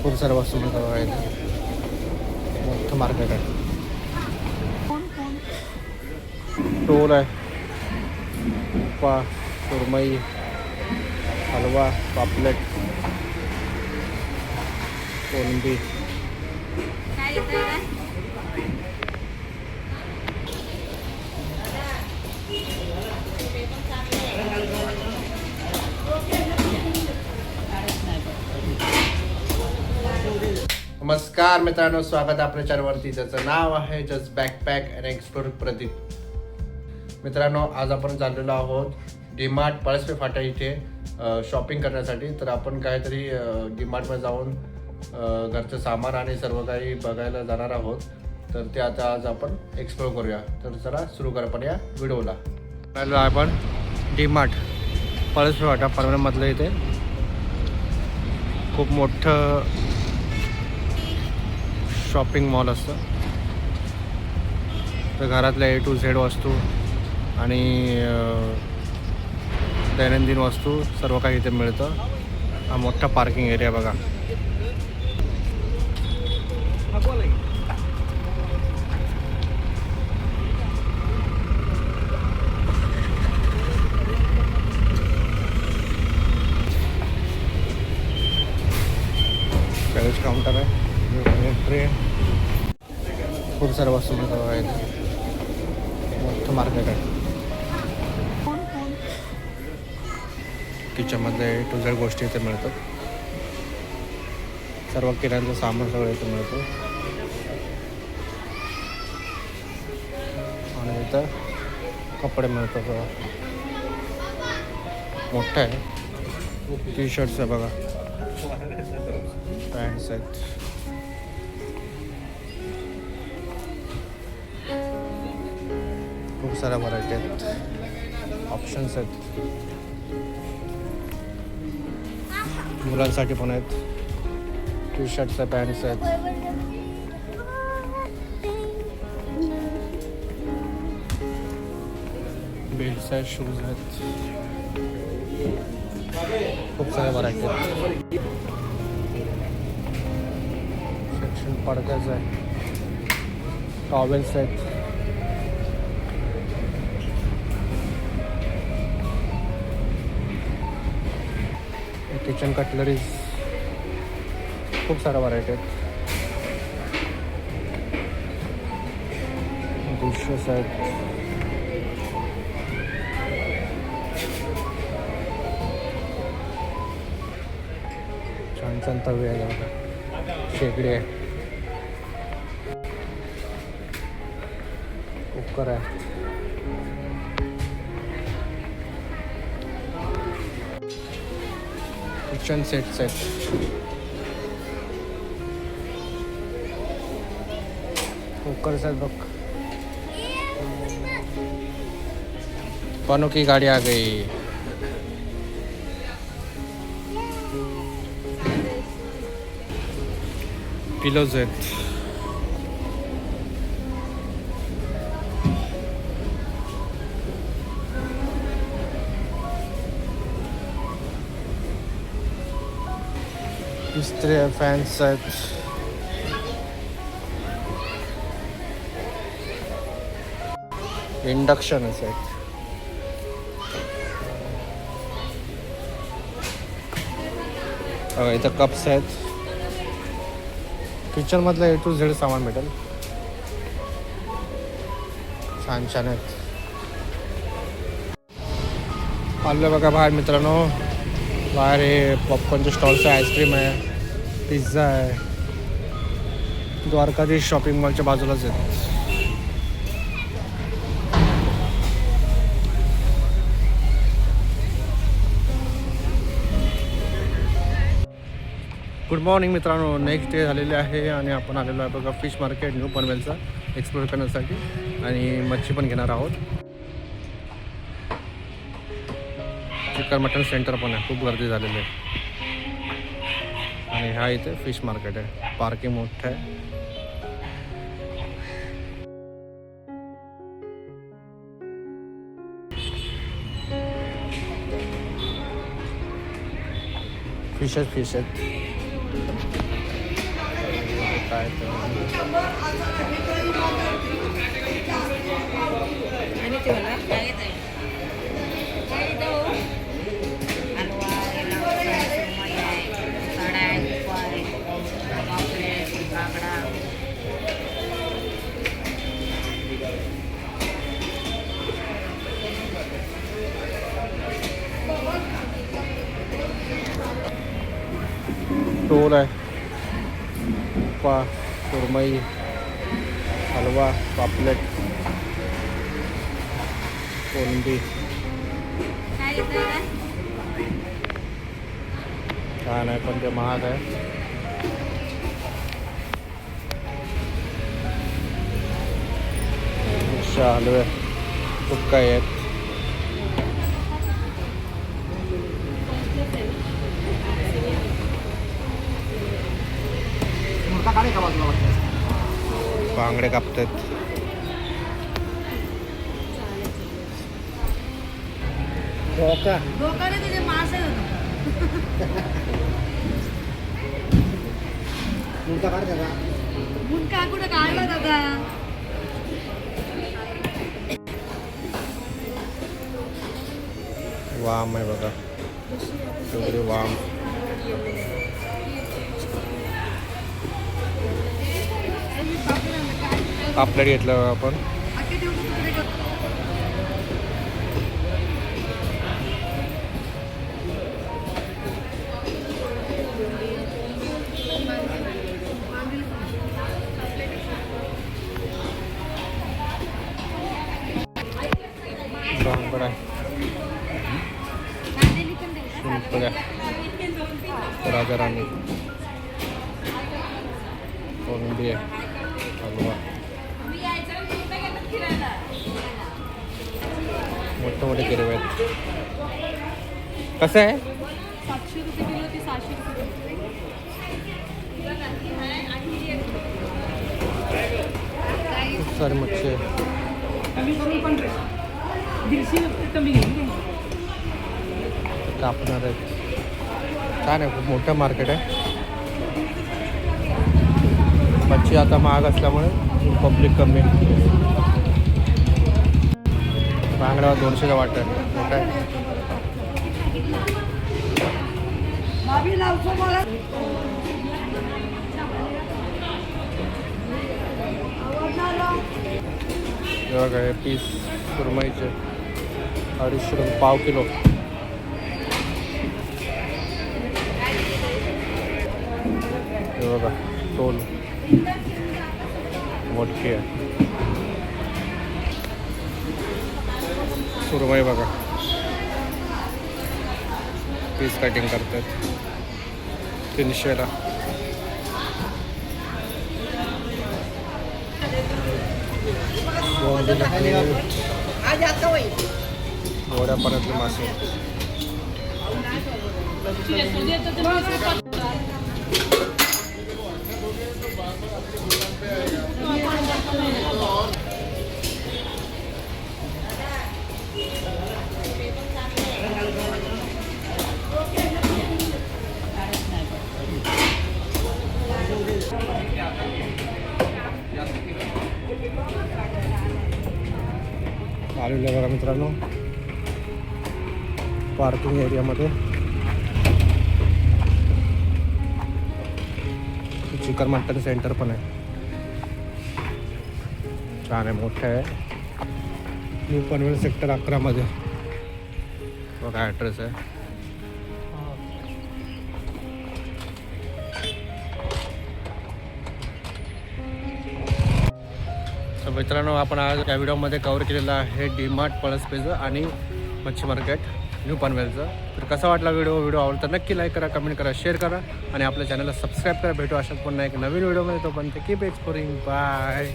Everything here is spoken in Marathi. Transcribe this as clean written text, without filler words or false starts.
खूप साऱ्या वस्तू मिळतात बघा इथे. मोठं मार्केट आहे. टोल आहे. उपा, सुरमई, हलवा, पापलेट, कोलंबी. नमस्कार मित्रांनो, स्वागत आपल्या चॅनलवरती, ज्याचं नाव आहे just backpack and explore Pradeep. मित्रांनो, आज आपण चाललेलो आहोत डीमार्ट पळसपे फाटा इथे शॉपिंग करण्यासाठी. तर आपण काहीतरी डीमार्टमध्ये जाऊन घरचं सामान आणि सर्व काही बघायला जाणार आहोत. तर ते आता आज आपण एक्सप्लोर करूया. तर चला सुरू करा पण या व्हिडिओला. आलो आपण डीमार्ट पळसपे फाटा पनवेलमधलं. इथे खूप मोठं शॉपिंग मॉल असतं. तर घरातल्या A to Z वस्तू आणि दैनंदिन वस्तू सर्व काही इथे मिळतं. हा मोठा पार्किंग एरिया बघा. कॅरेज काउंटर आहे. ट्रे, खूप साऱ्या वस्तू मिळतात बघा इथे. मोठं मार्केट आहे. किचनमध्ये A to Z गोष्टी इथे मिळतात. सर्व किराण्याचं सामान सगळं इथे मिळतं. आणि इथं कपडे मिळतात बघा. मोठं आहे. टी शर्ट्स आहे बघा, पॅन्ट्स आहेत. खूप साऱ्या व्हरायटी आहेत, ऑप्शन्स आहेत. मुलांसाठी पण आहेत. टी शर्ट्स आहेत, पॅन्ट्स आहेत. बेल्ट्स आहेत, शूज आहेत. खूप साऱ्या व्हरायटी आहेत. सेक्शन पडद्याचं आहे. टॉवेल्स आहेत. किचन कटलरीज, खूप साऱ्या व्हरायटी आहेत. डिशेस आहेत. छान छान तवे आहे बघा. शेगडी आहे. कुकर आहे. किचन सेट्स आहेत. कुकर्स आहेत बघ. पनों की गाड़ी आ गई. पिलोज आहेत. इस्त्री आहे, फॅन्स आहेत. इंडक्शन आहेत. इथं कप्स आहेत. किचन मधलं A to Z सामान भेटेल. छान छान आहेत. आलं बघा बाहेर मित्रांनो. बाहेर हे पॉपकॉर्नचे स्टॉल्स आहे, आईस्क्रीम आहे, पिझ्झा आहे. द्वारकाधीश शॉपिंग मॉलच्या बाजूलाच आहेत. गुड मॉर्निंग मित्रांनो. नेक्स्ट डे झालेले आहे आणि आपण आलेलो आहे बघा फिश मार्केट न्यू पनवेलचा एक्सप्लोर करण्यासाठी. आणि मच्छी पण घेणार आहोत. चिकन मटन सेंटर पण आहे. खूप गर्दी झालेली आहे. आणि हा इथे फिश मार्केट आहे. पार्किंग मोठं आहे. फिश आहेत. स्टोर आहे. पा सुरमई, हलवा, पापलेट, कोलंबी. छान आहे पण ते महाग आहे. हलवे खूप काही आहेत. बांगडे कापतात. वाम आहे बघा, सगळे वाम. पापलेट घेतलं आपण. बांगडा राजा राणी, कोलंबी आहे, हलवा. मोठे मोठे गिरवे आहेत. कसं आहे? 700 रुपये किलो ते 600 रुपये. खूप सारी मच्छी आहे. कापणार आहेत. छान आहे, खूप मोठं मार्केट आहे. मच्छी आता महाग असल्यामुळे पब्लिक कमी. बांगड्यावर 200चा वाटत मोठा आहे. बघा हे पीस सुरमईचे 250 रुपये पाव किलो. हे बघा टोल मोठी आहे. सुरमई बघा पीस कटिंग करतात 300ला. गोड्या पाण्यातले मासे. आलेलं बघा मित्रांनो पार्किंग एरियामध्ये. चिकन मटन सेंटर पण आहे. छान आहे, मोठं आहे. न्यू पनवेल सेक्टर 11 मध्ये बघा ॲड्रेस आहे. तर मित्रांनो आपण आज या व्हिडिओमध्ये कव्हर केलेलं आहे डीमार्ट, पळसपेचं आणि मच्छी मार्केट न्यू पनवेलचं. तर कसा वाटला व्हिडिओ आवडला तर नक्की लाईक करा, कमेंट करा, शेअर करा आणि आपल्या चॅनलला सबस्क्राईब करा. भेटू अशाच पुन्हा एक नवीन व्हिडिओमध्ये. तोपर्यंत कीप एक्सप्लोरिंग. बाय.